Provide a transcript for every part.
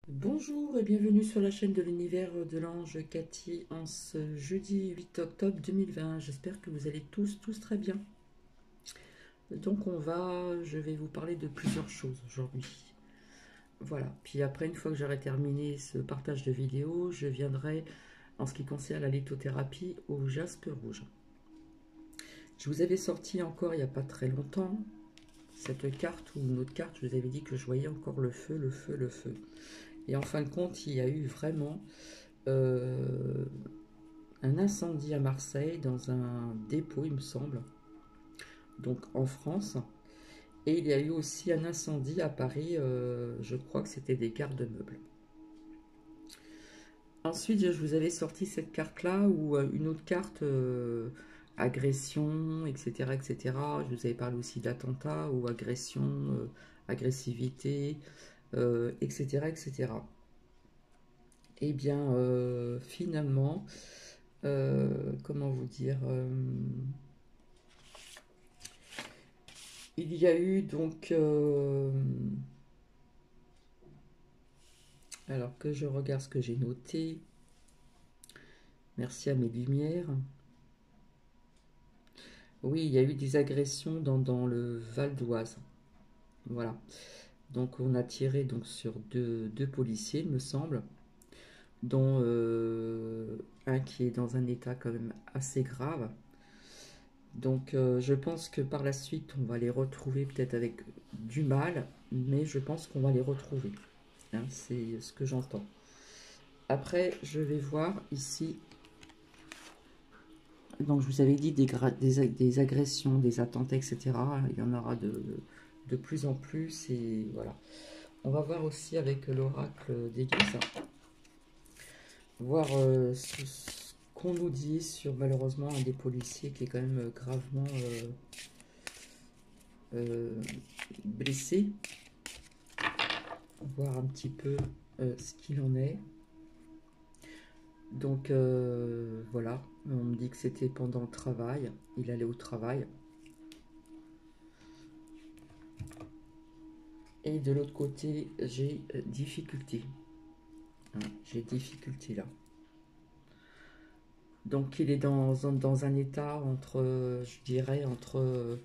Bonjour et bienvenue sur la chaîne de l'univers de l'ange Cathy en ce jeudi 8 octobre 2020. J'espère que vous allez tous très bien. Donc je vais vous parler de plusieurs choses aujourd'hui. Voilà, puis après une fois que j'aurai terminé ce partage de vidéos, je viendrai en ce qui concerne la lithothérapie au jaspe rouge. Je vous avais sorti encore il n'y a pas très longtemps cette carte ou une autre carte, je vous avais dit que je voyais encore le feu, le feu, le feu. Et en fin de compte, il y a eu vraiment euh, un incendie à Marseille dans un dépôt, il me semble, donc en France. Et il y a eu aussi un incendie à Paris, je crois que c'était des garde-meubles. Ensuite, je vous avais sorti cette carte-là ou une autre carte, agression, etc., etc. Je vous avais parlé aussi d'attentat ou agression, agressivité, etc., etc. Et bien, finalement, comment vous dire, il y a eu donc, alors que je regarde ce que j'ai noté, merci à mes lumières. Oui, il y a eu des agressions dans le Val d'Oise. Voilà. Donc on a tiré donc sur deux policiers, il me semble, dont un qui est dans un état quand même assez grave. Donc je pense que par la suite, on va les retrouver peut-être avec du mal, mais je pense qu'on va les retrouver. Hein, c'est ce que j'entends. Après, je vais voir ici. Donc je vous avais dit des agressions, des attentats, etc. Il y en aura de plus en plus. Et voilà. On va voir aussi avec l'oracle d'Église. Voir ce qu'on nous dit sur malheureusement un des policiers qui est quand même gravement blessé. Voir un petit peu ce qu'il en est. Donc voilà, on me dit que c'était pendant le travail, il allait au travail. Et de l'autre côté, j'ai difficulté. Hein, j'ai difficulté là. Donc il est dans un état entre, je dirais, entre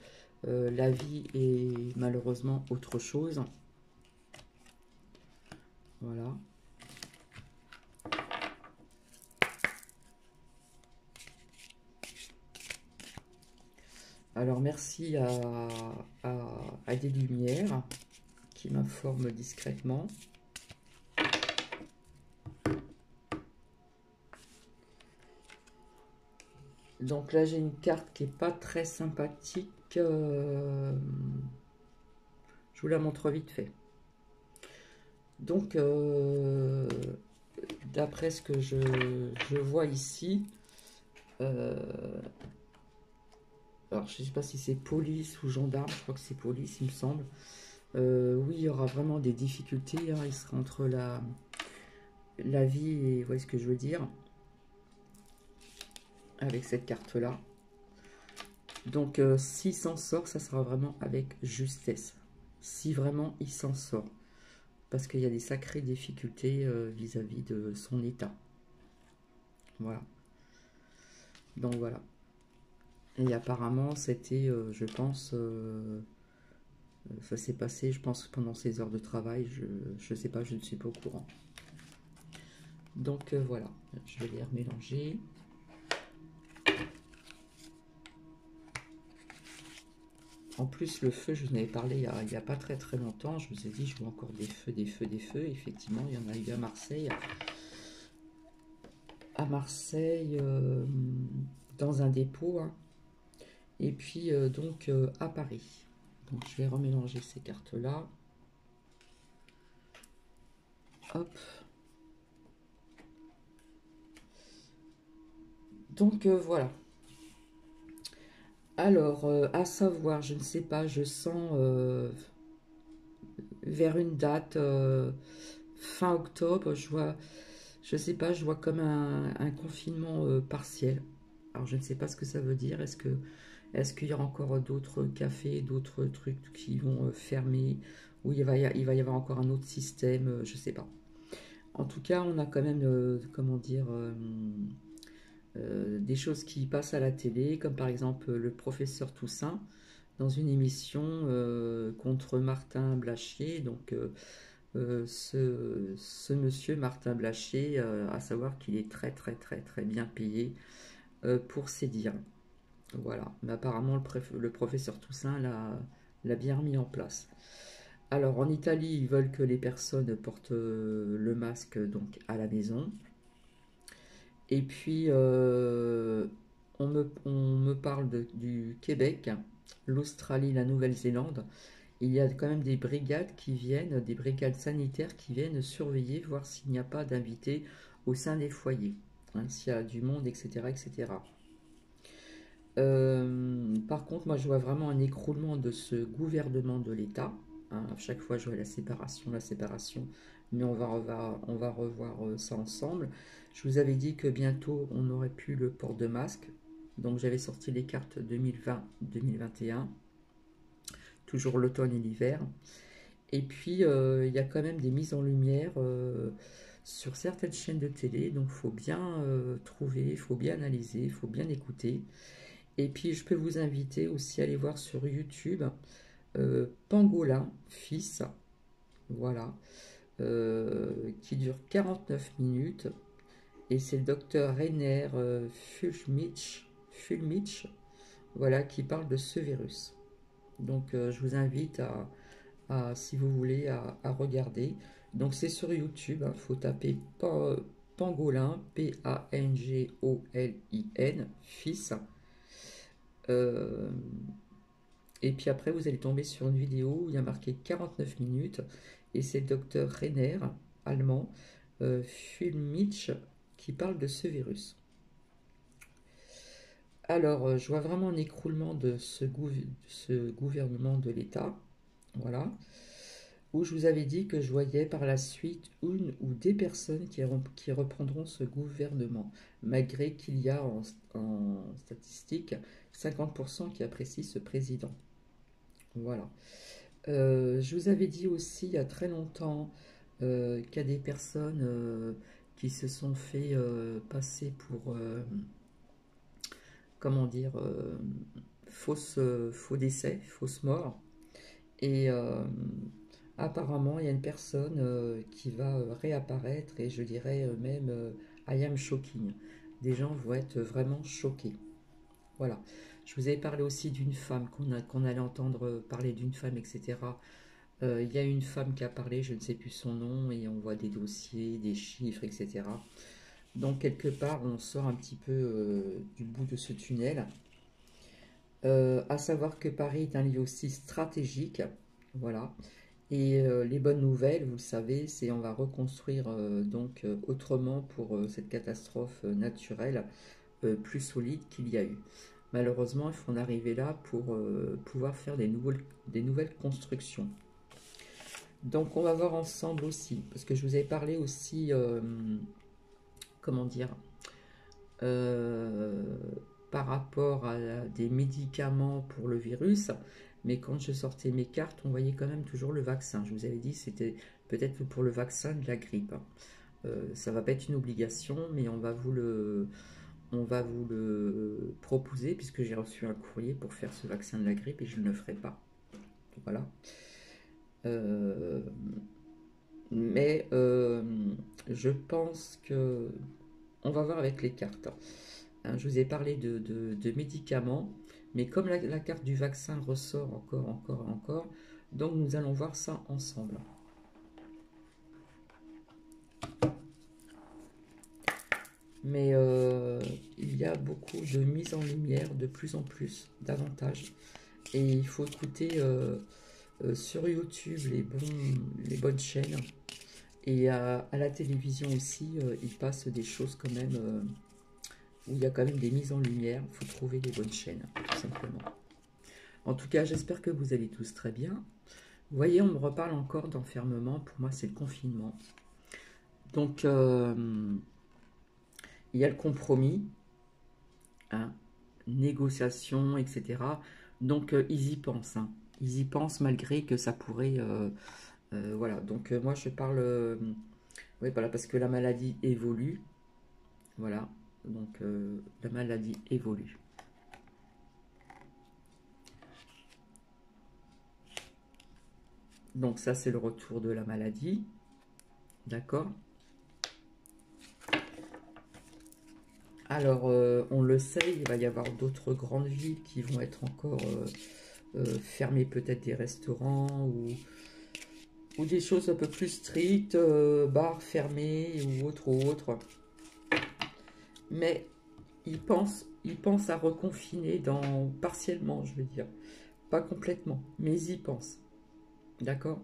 la vie et malheureusement autre chose. Voilà. Alors merci à des lumières qui m'informent discrètement. Donc là j'ai une carte qui est pas très sympathique. Je vous la montre vite fait. Donc d'après ce que je vois ici, alors je ne sais pas si c'est police ou gendarme, je crois que c'est police il me semble. Oui, il y aura vraiment des difficultés, hein, il sera entre la vie et, vous voyez ce que je veux dire, avec cette carte-là. Donc s'il s'en sort, ça sera vraiment avec justesse. Si vraiment il s'en sort. Parce qu'il y a des sacrées difficultés vis-à-vis de son état. Voilà. Donc voilà. Et apparemment, c'était, je pense, ça s'est passé, je pense, pendant ses heures de travail. Je ne sais pas, je ne suis pas au courant. Donc voilà, je vais les remélanger. En plus, le feu, je vous en avais parlé il n'y a pas très très longtemps. Je vous ai dit, je vois encore des feux, des feux, des feux. Effectivement, il y en a eu à Marseille. À Marseille, dans un dépôt. Hein. Et puis, donc, à Paris. Donc, je vais remélanger ces cartes-là. Hop. Donc, voilà. Alors, à savoir, je ne sais pas, je sens vers une date fin octobre, je vois, je sais pas, je vois comme un confinement partiel. Alors, je ne sais pas ce que ça veut dire. Est-ce qu'il y aura encore d'autres cafés, d'autres trucs qui vont fermer, ou il va y avoir encore un autre système, je ne sais pas. En tout cas, on a quand même, comment dire, des choses qui passent à la télé, comme par exemple le professeur Toussaint, dans une émission contre Martin Blachier. Donc, ce monsieur Martin Blachier, à savoir qu'il est très très très très bien payé pour ses dires. Voilà, mais apparemment le professeur Toussaint l'a bien remis en place. Alors en Italie, ils veulent que les personnes portent le masque donc à la maison. Et puis on me parle du Québec, l'Australie, la Nouvelle-Zélande. Il y a quand même des brigades qui viennent, des brigades sanitaires qui viennent surveiller, voir s'il n'y a pas d'invités au sein des foyers, hein, s'il y a du monde, etc., etc. Par contre, moi, je vois vraiment un écroulement de ce gouvernement de l'État. Hein. À chaque fois, je vois la séparation, mais on va revoir ça ensemble. Je vous avais dit que bientôt, on n'aurait plus le port de masque. Donc, j'avais sorti les cartes 2020-2021, toujours l'automne et l'hiver. Et puis, il y a quand même des mises en lumière sur certaines chaînes de télé. Donc, il faut bien trouver, il faut bien analyser, il faut bien écouter. Et puis, je peux vous inviter aussi à aller voir sur YouTube Pangolin, fils, voilà, qui dure 49 minutes. Et c'est le docteur Rainer Fulmich, voilà, qui parle de ce virus. Donc, je vous invite si vous voulez, à regarder. Donc, c'est sur YouTube, il faut taper Pangolin, Pangolin, fils. Euh, Et puis après, vous allez tomber sur une vidéo où il y a marqué 49 minutes. Et c'est le docteur Renner, allemand, Fulmich, qui parle de ce virus. Alors, je vois vraiment un écroulement de ce gouvernement de l'État. Voilà. Où je vous avais dit que je voyais par la suite une ou des personnes qui reprendront ce gouvernement. Malgré qu'il y a en statistique 50% qui apprécient ce président. Voilà. Je vous avais dit aussi il y a très longtemps qu'il y a des personnes qui se sont fait passer pour, comment dire, faux décès, fausse mort. Et apparemment, il y a une personne qui va réapparaître et je dirais même I am shocking. Des gens vont être vraiment choqués. Voilà. Je vous avais parlé aussi d'une femme, qu'on allait entendre parler d'une femme, etc. Il y a une femme qui a parlé, je ne sais plus son nom, et on voit des dossiers, des chiffres, etc. Donc quelque part, on sort un petit peu du bout de ce tunnel. À savoir que Paris est un lieu aussi stratégique, voilà. Et les bonnes nouvelles, vous le savez, c'est on va reconstruire donc autrement pour cette catastrophe naturelle plus solide qu'il y a eu. Malheureusement, il faut en arriver là pour pouvoir faire des nouvelles constructions. Donc on va voir ensemble aussi, parce que je vous avais parlé aussi, comment dire, euh, par rapport à des médicaments pour le virus, mais quand je sortais mes cartes, on voyait quand même toujours le vaccin. Je vous avais dit c'était peut-être pour le vaccin de la grippe. Ça va pas être une obligation, mais on va vous le proposer puisque j'ai reçu un courrier pour faire ce vaccin de la grippe et je ne le ferai pas. Voilà. Euh, mais je pense que on va voir avec les cartes. Hein, je vous ai parlé de médicaments, mais comme la carte du vaccin ressort encore, encore, encore, donc nous allons voir ça ensemble. Mais il y a beaucoup de mise en lumière, de plus en plus, davantage. Et il faut écouter sur YouTube les bonnes chaînes. Et à la télévision aussi, il passe des choses quand même où il y a quand même des mises en lumière. Il faut trouver les bonnes chaînes, tout simplement. En tout cas, j'espère que vous allez tous très bien. Vous voyez, on me reparle encore d'enfermement. Pour moi, c'est le confinement. Donc, il y a le compromis, hein, négociation, etc. Donc, ils y pensent. Hein. Ils y pensent malgré que ça pourrait... voilà. Donc, moi, je parle Oui, voilà, parce que la maladie évolue. Voilà, donc la maladie évolue. Donc ça, c'est le retour de la maladie. D'accord. Alors, on le sait, il va y avoir d'autres grandes villes qui vont être encore fermées, peut-être des restaurants ou des choses un peu plus strictes, bars fermés ou autre. Mais ils pensent à reconfiner partiellement, je veux dire. Pas complètement, mais ils y pensent. D'accord.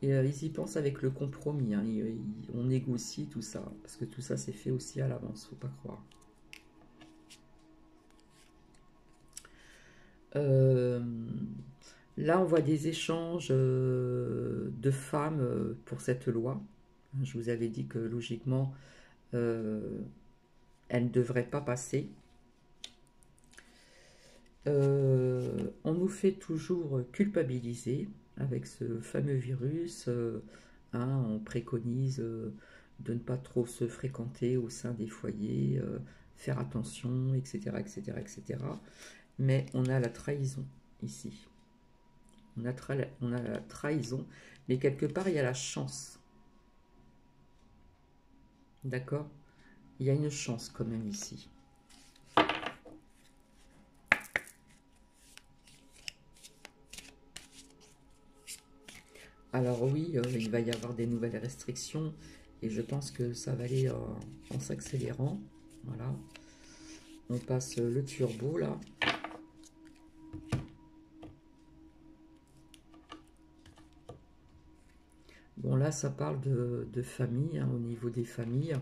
Et ils y pensent avec le compromis. Hein. On négocie tout ça. Parce que tout ça, c'est fait aussi à l'avance, faut pas croire. Euh, Là, on voit des échanges de femmes pour cette loi. Je vous avais dit que logiquement, euh, elle ne devrait pas passer. On nous fait toujours culpabiliser avec ce fameux virus. Hein, on préconise de ne pas trop se fréquenter au sein des foyers, faire attention, etc., etc., etc. Mais on a la trahison ici. On a la trahison, mais quelque part, il y a la chance. D'accord. Il y a une chance quand même ici. Alors oui, il va y avoir des nouvelles restrictions et je pense que ça va aller en s'accélérant. Voilà. On passe le turbo là. Bon là, ça parle de famille, hein, au niveau des familles.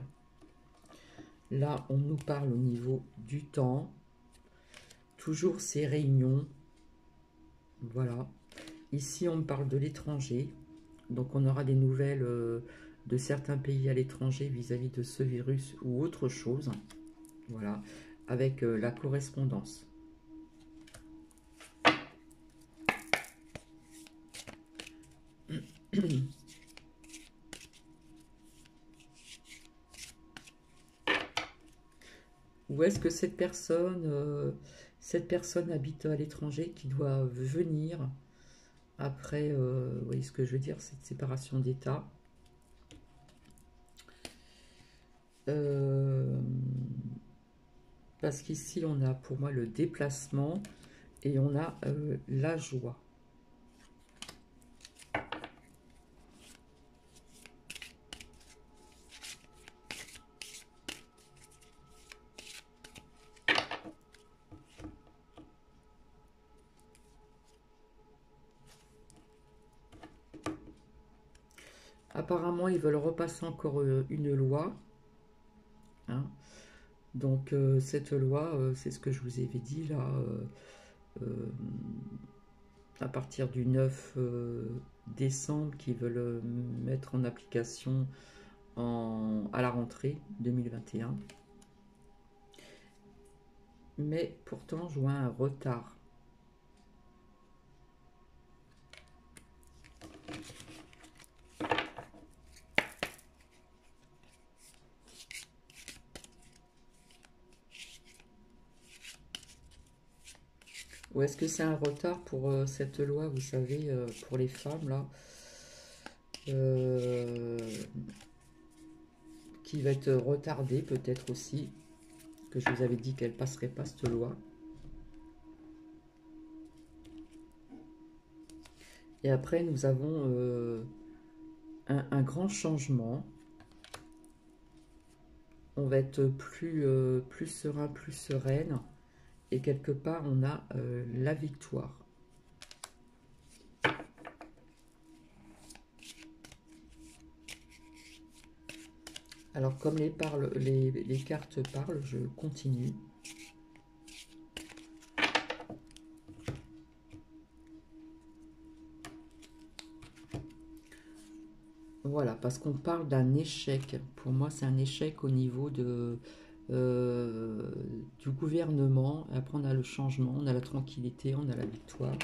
Là, on nous parle au niveau du temps. Toujours ces réunions. Voilà. Ici, on me parle de l'étranger. Donc, on aura des nouvelles de certains pays à l'étranger vis-à-vis de ce virus ou autre chose. Voilà. Avec la correspondance. Où est-ce que cette personne habite à l'étranger qui doit venir après, vous voyez ce que je veux dire, cette séparation d'État. Parce qu'ici, on a pour moi le déplacement et on a la joie. Apparemment, ils veulent repasser encore une loi. Hein. Donc, cette loi, c'est ce que je vous avais dit là, à partir du 9 décembre, qu'ils veulent mettre en application à la rentrée 2021. Mais pourtant, je vois un retard. Ou est-ce que c'est un retard pour cette loi, vous savez, pour les femmes, là, euh, qui va être retardée peut-être aussi, que je vous avais dit qu'elle passerait pas cette loi. Et après, nous avons un grand changement. On va être plus serein, plus sereine. Et quelque part, on a la victoire. Alors, comme les cartes parlent, je continue. Voilà, parce qu'on parle d'un échec. Pour moi, c'est un échec au niveau du gouvernement. Après, on a le changement, on a la tranquillité, on a la victoire.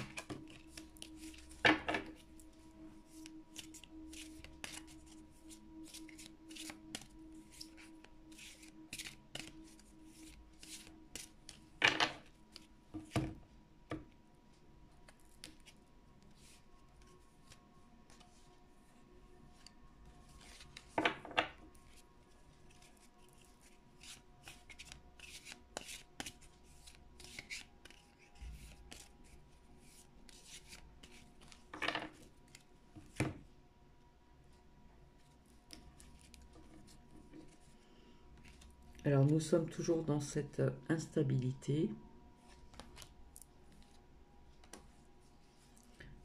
Alors, nous sommes toujours dans cette instabilité.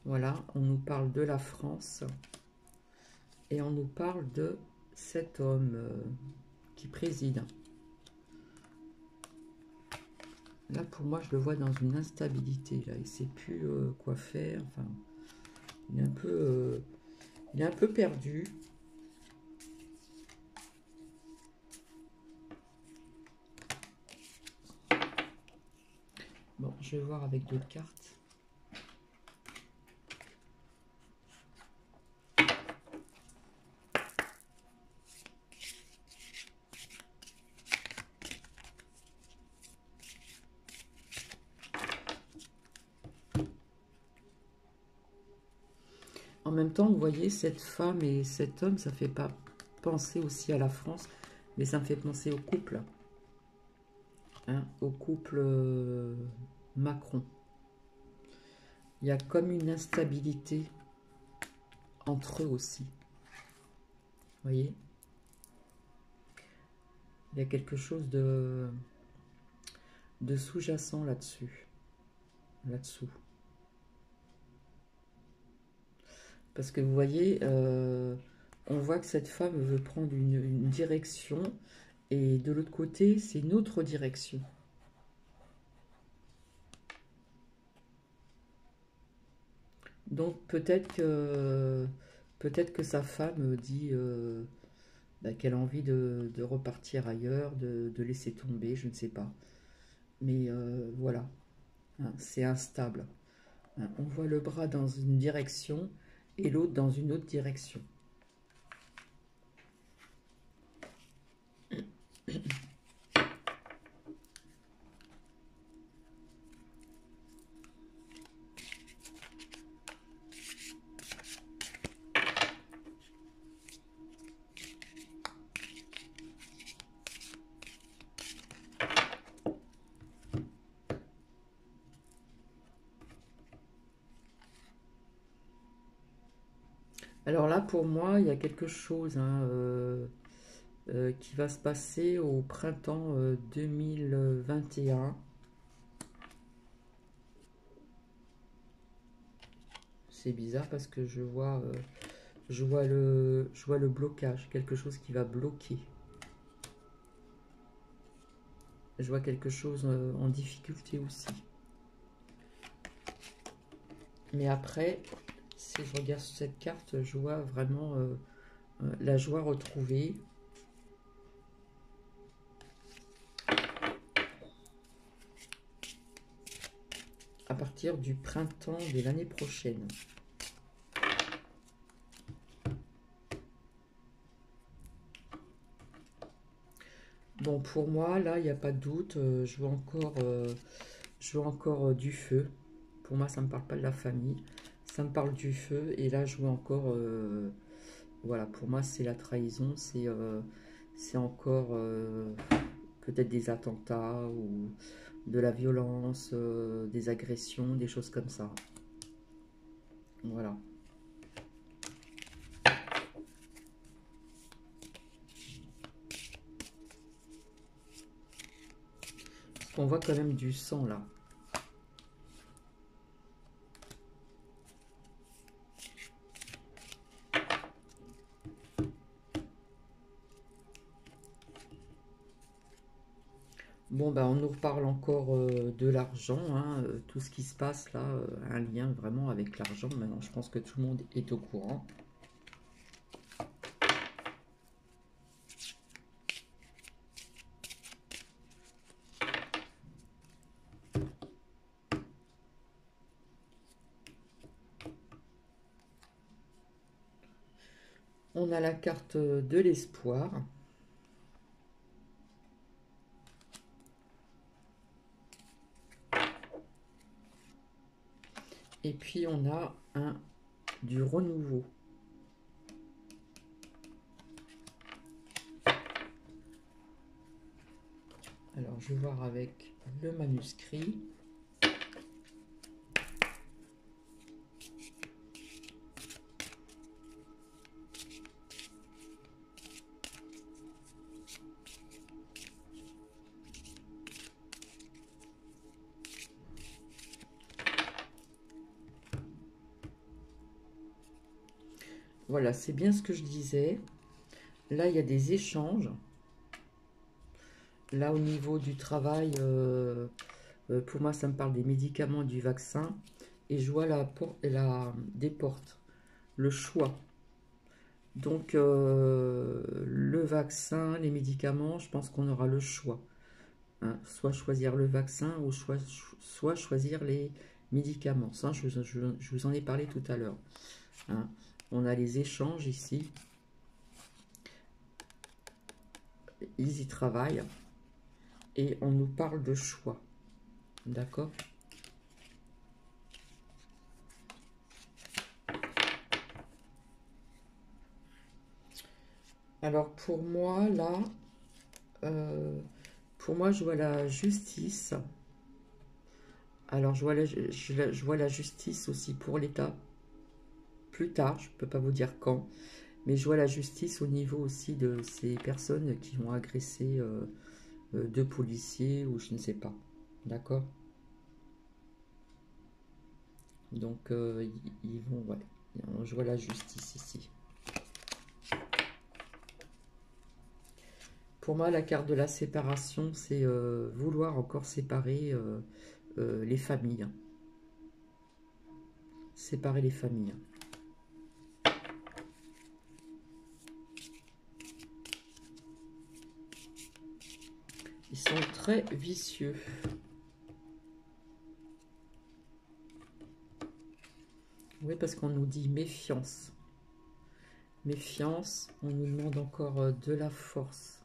Voilà, on nous parle de la France et on nous parle de cet homme qui préside. Là, pour moi, je le vois dans une instabilité. Là, il ne sait plus quoi faire. Enfin, il est un peu perdu. Bon, je vais voir avec d'autres cartes. En même temps, vous voyez, cette femme et cet homme, ça ne fait pas penser aussi à la France, mais ça me fait penser au couple. Hein, au couple Macron. Il y a comme une instabilité entre eux aussi. Vous voyez? Il y a quelque chose de sous-jacent là-dessus. Là-dessous. Parce que vous voyez, on voit que cette femme veut prendre une direction et de l'autre côté, c'est une autre direction. Donc peut-être que sa femme dit qu'elle a envie de repartir ailleurs, de laisser tomber, je ne sais pas. Mais voilà, hein, c'est instable. Hein, on voit le bras dans une direction et l'autre dans une autre direction. Alors là, pour moi, il y a quelque chose hein, qui va se passer au printemps 2021. C'est bizarre parce que je vois le blocage, quelque chose qui va bloquer. Je vois quelque chose en difficulté aussi. Mais après, si je regarde cette carte, je vois vraiment la joie retrouvée. À partir du printemps de l'année prochaine. Bon, pour moi, là, il n'y a pas de doute. Je vois encore du feu. Pour moi, ça ne me parle pas de la famille. Ça me parle du feu. Et là, je vois encore... voilà, pour moi, c'est la trahison. C'est encore peut-être des attentats ou de la violence, des agressions, des choses comme ça. Voilà. On voit quand même du sang là. Bon, ben, on nous reparle encore de l'argent. Hein, tout ce qui se passe là a un lien vraiment avec l'argent. Maintenant, je pense que tout le monde est au courant. On a la carte de l'espoir. Et puis, on a du renouveau. Alors, je vais voir avec le manuscrit. Voilà, c'est bien ce que je disais. Là, il y a des échanges. Là, au niveau du travail, pour moi, ça me parle des médicaments, du vaccin. Et je vois des portes, le choix. Donc, le vaccin, les médicaments, je pense qu'on aura le choix. Hein. Soit choisir le vaccin ou soit choisir les médicaments. Ça, je vous en ai parlé tout à l'heure. Hein. On a les échanges ici. Ils y travaillent. Et on nous parle de choix. D'accord? Alors, pour moi, là, pour moi, je vois la justice. Alors, je vois la justice aussi pour l'État. Plus tard, je ne peux pas vous dire quand. Mais je vois la justice au niveau aussi de ces personnes qui ont agressé deux policiers ou je ne sais pas. D'accord? Donc, ils vont, ouais. Je vois la justice ici. Pour moi, la carte de la séparation, c'est vouloir encore séparer les familles. Séparer les familles. Ils sont très vicieux. Oui, parce qu'on nous dit méfiance. Méfiance, on nous demande encore de la force.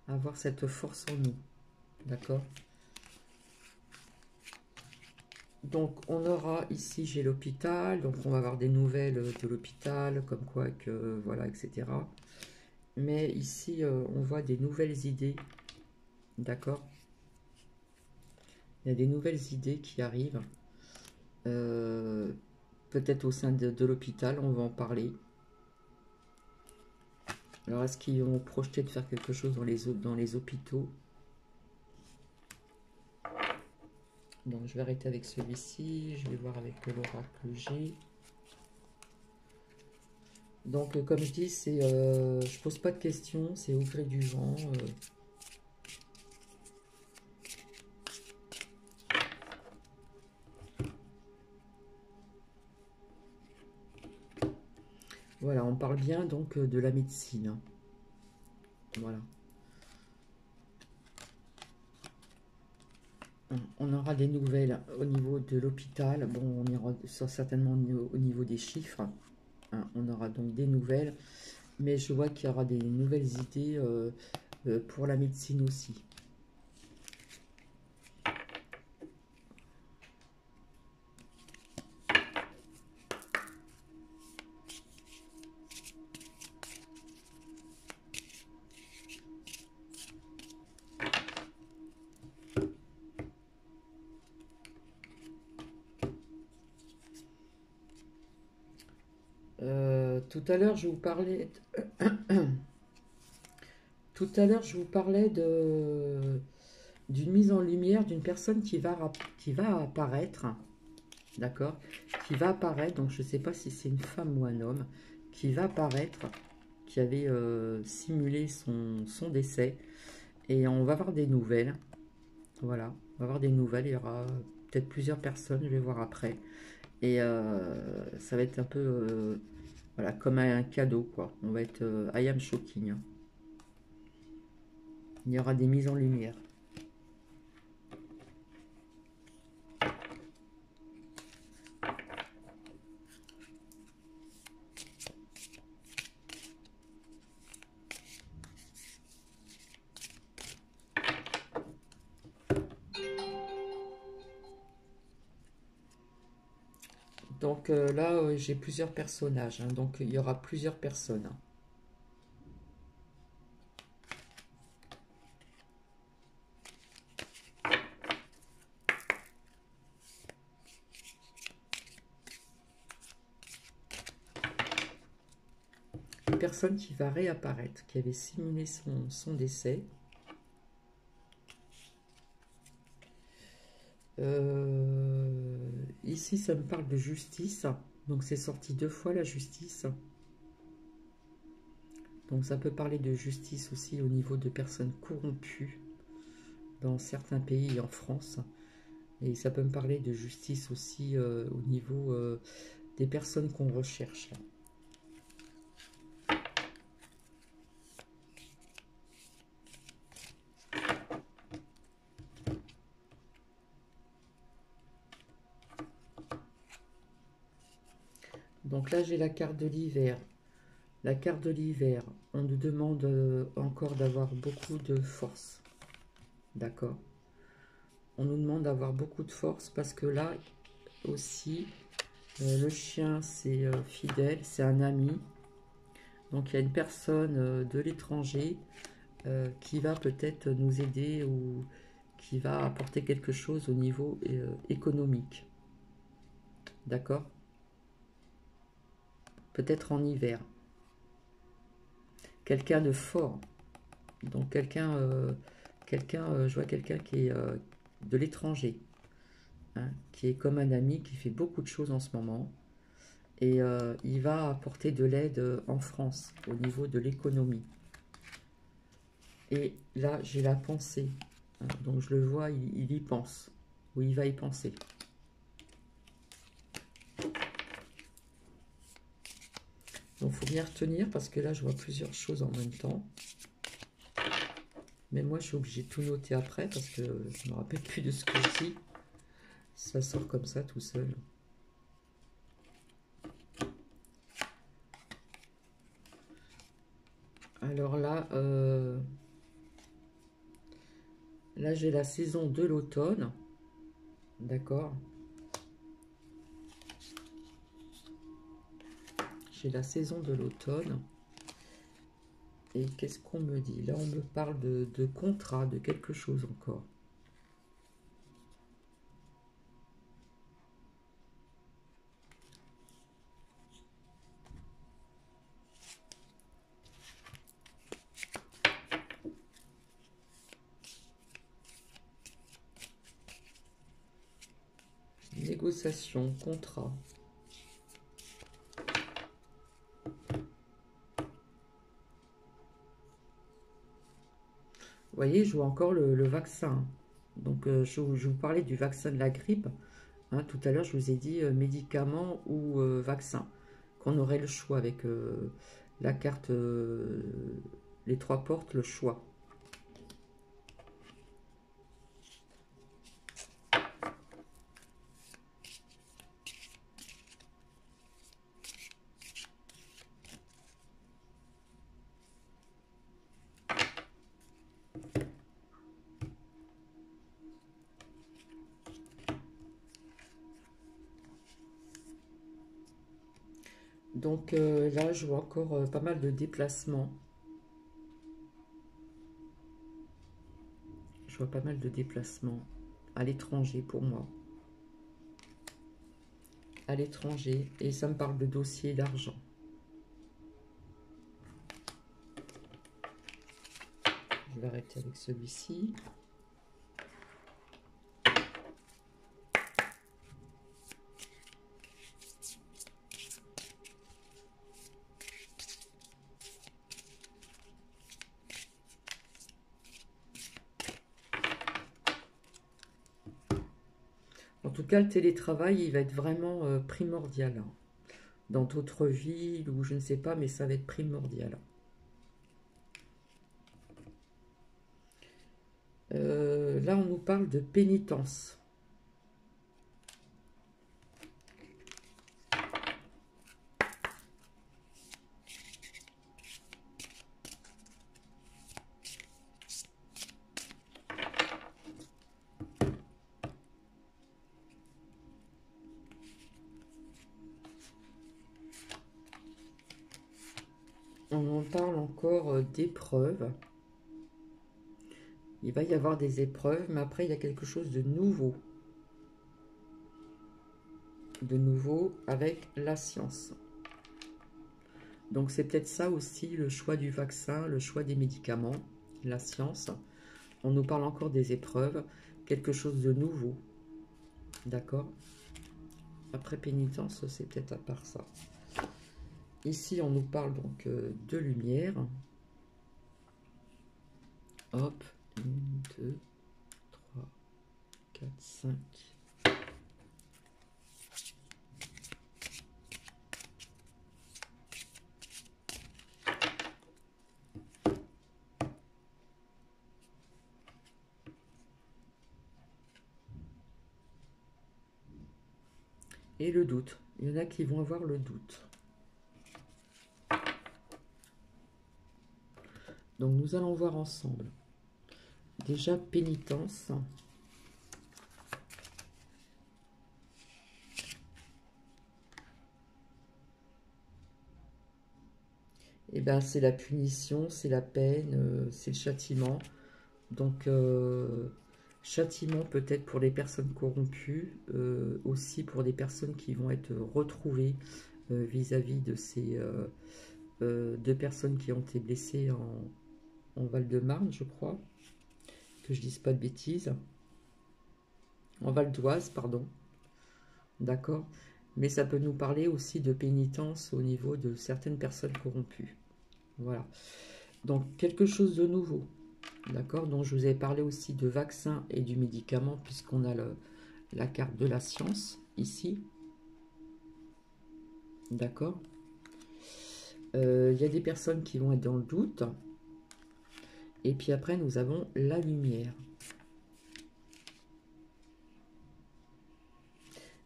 Avoir cette force en nous. D'accord? Donc, on aura ici, j'ai l'hôpital. Donc, on va avoir des nouvelles de l'hôpital, comme quoi que, voilà, etc. Mais ici, on voit des nouvelles idées. D'accord? Il y a des nouvelles idées qui arrivent. Peut-être au sein de l'hôpital, on va en parler. Alors, est-ce qu'ils ont projeté de faire quelque chose dans les hôpitaux? Donc, je vais arrêter avec celui-ci. Je vais voir avec l'oracle G. Donc, comme je dis, c'est, je pose pas de questions, c'est au gré du vent. Voilà, on parle bien donc de la médecine. Voilà. On aura des nouvelles au niveau de l'hôpital. Bon, on ira certainement au niveau des chiffres. Hein. On aura donc des nouvelles. Mais je vois qu'il y aura des nouvelles idées pour la médecine aussi. Tout à l'heure, je vous parlais... Tout à l'heure, je vous parlais d'une mise en lumière d'une personne qui va apparaître, d'accord? Qui va apparaître, donc je ne sais pas si c'est une femme ou un homme, qui va apparaître, qui avait simulé son décès, et on va avoir des nouvelles, voilà, on va avoir des nouvelles, il y aura peut-être plusieurs personnes, je vais voir après, et ça va être un peu, voilà, comme un cadeau, quoi, on va être I am shocking, hein. Il y aura des mises en lumière. Donc là, j'ai plusieurs personnages, hein, donc il y aura plusieurs personnes. Une personne qui va réapparaître, qui avait simulé son décès. Ici, ça me parle de justice. Donc c'est sorti 2 fois la justice. Donc ça peut parler de justice aussi au niveau de personnes corrompues dans certains pays et en France. Et ça peut me parler de justice aussi au niveau des personnes qu'on recherche. Donc là, j'ai la carte de l'hiver. La carte de l'hiver, on nous demande encore d'avoir beaucoup de force. D'accord? On nous demande d'avoir beaucoup de force parce que là aussi, le chien, c'est fidèle, c'est un ami. Donc il y a une personne de l'étranger qui va peut-être nous aider ou qui va apporter quelque chose au niveau économique. D'accord? Peut-être en hiver. Quelqu'un de fort. Donc je vois quelqu'un qui est de l'étranger, hein, qui est comme un ami, qui fait beaucoup de choses en ce moment. Et il va apporter de l'aide en France, au niveau de l'économie. Et là, j'ai la pensée. Hein, donc je le vois, il y pense. Ou il va y penser. Donc il faut bien retenir, parce que là, je vois plusieurs choses en même temps. Mais moi, je suis obligée de tout noter après, parce que je ne me rappelle plus de ce que je dis. Ça sort comme ça, tout seul. Alors là, là j'ai la saison de l'automne. D'accord? J'ai la saison de l'automne. Et qu'est-ce qu'on me dit? Là, on me parle de contrat, de quelque chose encore. Négociation, contrat. Vous voyez, je vois encore le vaccin. Donc, je vous parlais du vaccin de la grippe. Hein, tout à l'heure, je vous ai dit médicament ou vaccin. Qu'on aurait le choix avec la carte, les 3 portes, le choix. Donc là, je vois encore pas mal de déplacements. Je vois pas mal de déplacements à l'étranger pour moi. À l'étranger. Et ça me parle de dossier d'argent. Je vais arrêter avec celui-ci. En tout cas, le télétravail, il va être vraiment primordial. Hein. Dans d'autres villes, ou je ne sais pas, mais ça va être primordial. Là, on nous parle de pénitence. On en parle encore d'épreuves. Il va y avoir des épreuves, mais après, il y a quelque chose de nouveau. De nouveau avec la science. Donc, c'est peut-être ça aussi, le choix du vaccin, le choix des médicaments, la science. On nous parle encore des épreuves, quelque chose de nouveau. D'accord? Après pénitence, c'est peut-être à part ça. Ici, on nous parle donc de lumière. Hop, 1, 2, 3, 4, 5. Et le doute. Il y en a qui vont avoir le doute. Donc nous allons voir ensemble. Déjà, pénitence. Et ben c'est la punition, c'est la peine, c'est le châtiment. Donc châtiment peut-être pour les personnes corrompues, aussi pour des personnes qui vont être retrouvées vis-à-vis de ces deux personnes qui ont été blessées en Val-de-Marne, je crois, que je dise pas de bêtises, en Val d'Oise, pardon, d'accord, mais ça peut nous parler aussi de pénitence au niveau de certaines personnes corrompues, voilà, donc quelque chose de nouveau, d'accord, donc je vous avais parlé aussi de vaccins et du médicament, puisqu'on a la carte de la science, ici, d'accord, y a des personnes qui vont être dans le doute, et puis après nous avons la lumière.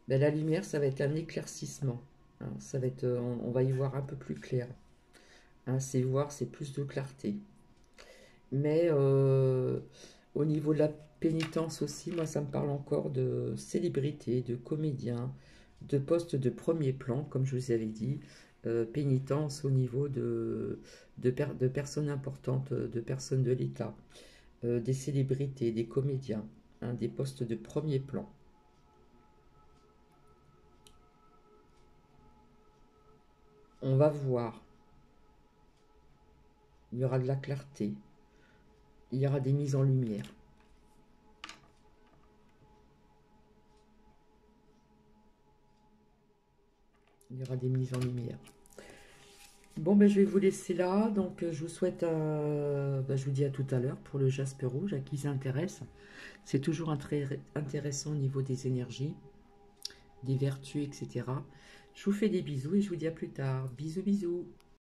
Ben, la lumière, ça va être un éclaircissement. Hein, ça va être, on va y voir un peu plus clair. Hein, c'est voir, c'est plus de clarté. Mais au niveau de la pénitence aussi, moi, ça me parle encore de célébrité, de comédien, de poste de premier plan, comme je vous avais dit. Pénitence au niveau de personnes importantes, de personnes de l'État, des célébrités, des comédiens, hein, des postes de premier plan. On va voir. Il y aura de la clarté. Il y aura des mises en lumière. Il y aura des mises en lumière. Bon, ben, je vais vous laisser là. Donc, je vous souhaite, je vous dis à tout à l'heure pour le jaspe rouge, à qui ça intéresse. C'est toujours intéressant au niveau des énergies, des vertus, etc. Je vous fais des bisous et je vous dis à plus tard. Bisous, bisous.